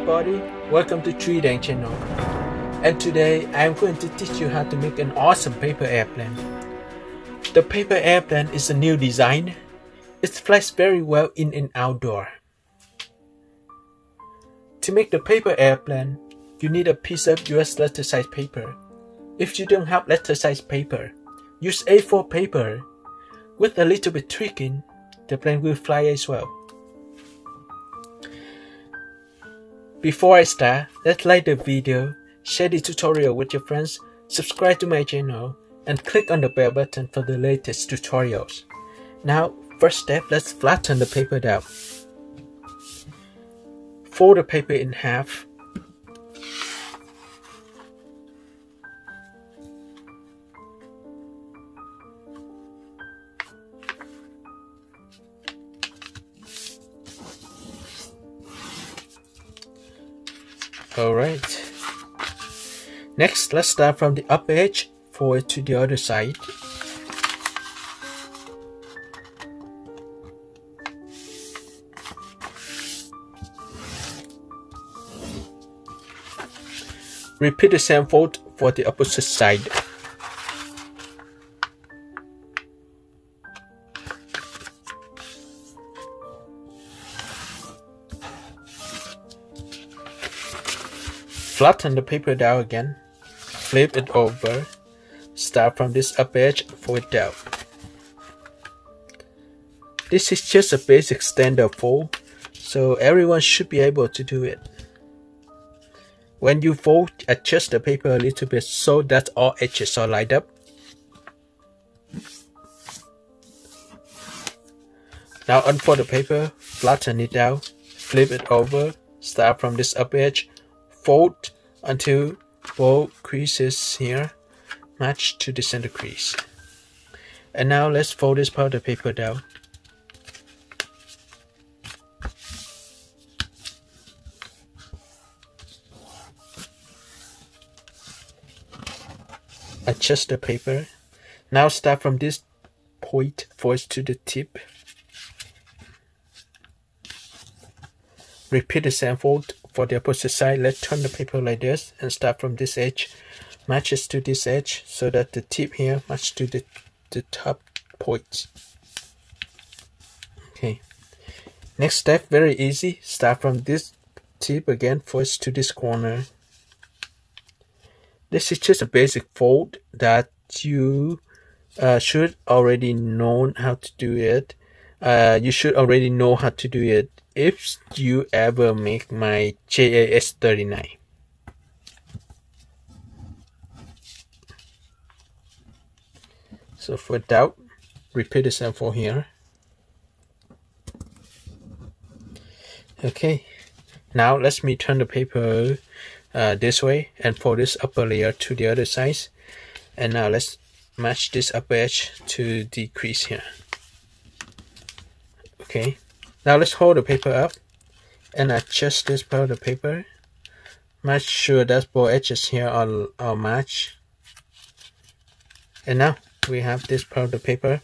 everybody, welcome to TriKdanG channel, and today I am going to teach you how to make an awesome paper airplane. The paper airplane is a new design. It flies very well in and outdoor. To make the paper airplane, you need a piece of US letter size paper. If you don't have letter size paper, use A4 paper. With a little bit tweaking, the plane will fly as well. Before I start, let's like the video, share the tutorial with your friends, subscribe to my channel, and click on the bell button for the latest tutorials. Now, first step, let's flatten the paper down. Fold the paper in half. Alright. Next, let's start from the upper edge, forward to the other side. Repeat the same fold for the opposite side. Flatten the paper down again, flip it over, start from this upper edge, fold down. This is just a basic standard fold, so everyone should be able to do it. When you fold, adjust the paper a little bit so that all edges are lined up. Now unfold the paper, flatten it down, flip it over, start from this upper edge, fold until both creases here match to the center crease. And now let's fold this part of the paper down. Adjust the paper. Now start from this point forward to the tip. Repeat the same fold for the opposite side. Let's turn the paper like this and start from this edge, matches to this edge so that the tip here matches to the top point. Okay. Next step, very easy. Start from this tip again, forward to this corner. This is just a basic fold that you should already know how to do it. You should already know how to do it if you ever make my JAS 39. So for doubt, repeat the same for here. Okay, now let me turn the paper this way and fold this upper layer to the other side. And now let's match this upper edge to the crease here. Okay, now let's hold the paper up and adjust this part of the paper. Make sure that both edges here are matched. And now we have this part of the paper.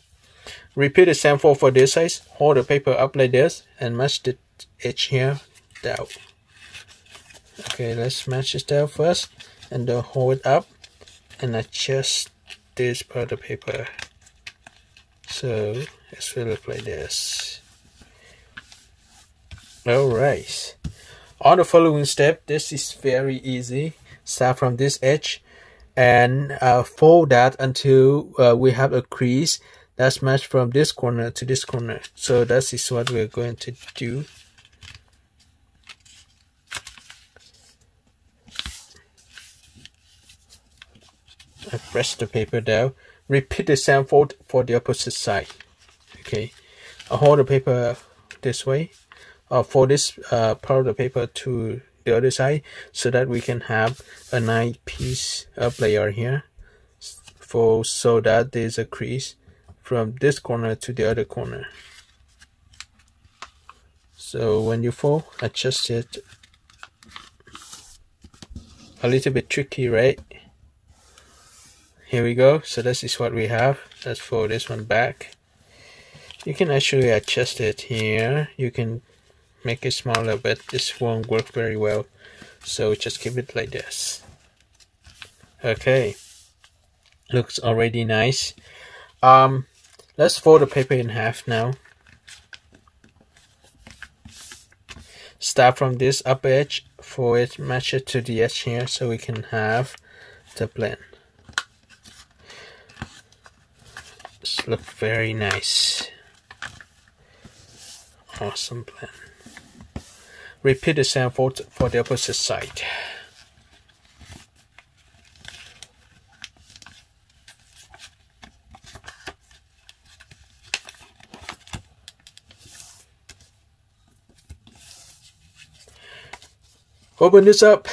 Repeat the same fold for this side. Hold the paper up like this and match the edge here down. Okay, let's match this down first and then hold it up and adjust this part of the paper. So let's fill it like this. Alright, on the following step, this is very easy. Start from this edge and fold that until we have a crease that's matched from this corner to this corner. So that is what we're going to do. I press the paper down. Repeat the same fold for the opposite side. Okay, I hold the paper this way. For this part of the paper to the other side so that we can have a nice piece of layer here so that there's a crease from this corner to the other corner. So when you fold, adjust it. A little bit tricky, right? Here we go. So this is what we have. Let's fold this one back. You can actually adjust it here. You can make it smaller, but this won't work very well. So just keep it like this. Okay, looks already nice. Let's fold the paper in half now. Start from this upper edge, fold it, match it to the edge here, so we can have the blend. This looks very nice. Awesome blend. Repeat the same for the opposite side. Open this up.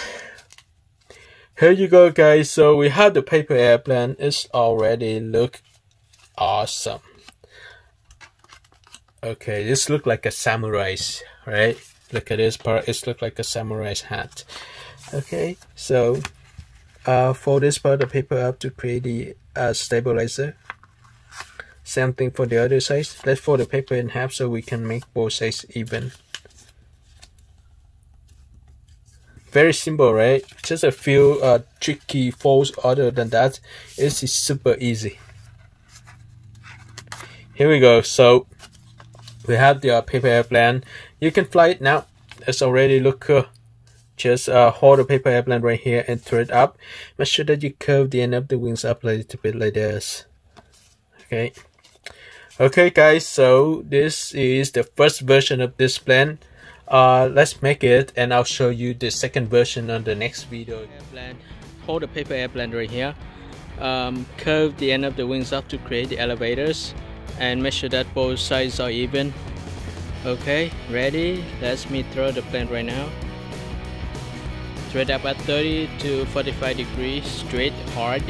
Here you go, guys. So we have the paper airplane. It's already look awesome. Okay, this look like a samurai's, right? Look at this part. It look like a samurai's hat. Okay, so fold this part of the paper up to create the stabilizer. Same thing for the other side. Let's fold the paper in half so we can make both sides even. Very simple, right? Just a few tricky folds. Other than that, it's super easy. Here we go. So we have the paper airplane. You can fly it now. It's already look cool. Just hold the paper airplane right here and thread up. Make sure that you curve the end of the wings up a little bit like this. Okay. Okay, guys. So this is the first version of this plane. Let's make it, and I'll show you the second version on the next video. Airplane. Hold the paper airplane right here. Curve the end of the wings up to create the elevators, and make sure that both sides are even. Okay, ready? Let me throw the plane right now. Thread up at 30 to 45 degrees, straight, hard,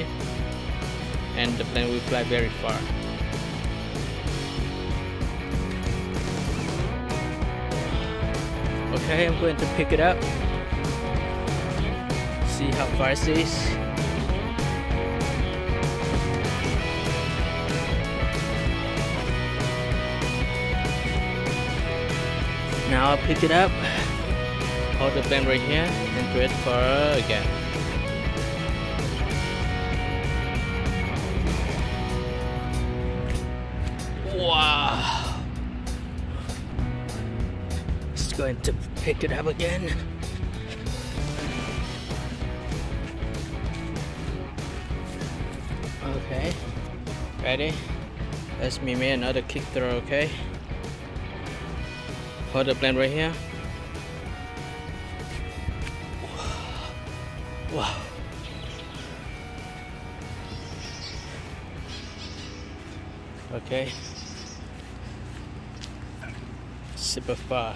and the plane will fly very far. Okay, I'm going to pick it up. See how far it is. Now I'll pick it up. Hold the plane right here and thread far again. Wow! Going to pick it up again. Okay, ready? Let's make another kick throw. Okay, hold the plane right here. Wow. Okay, super far.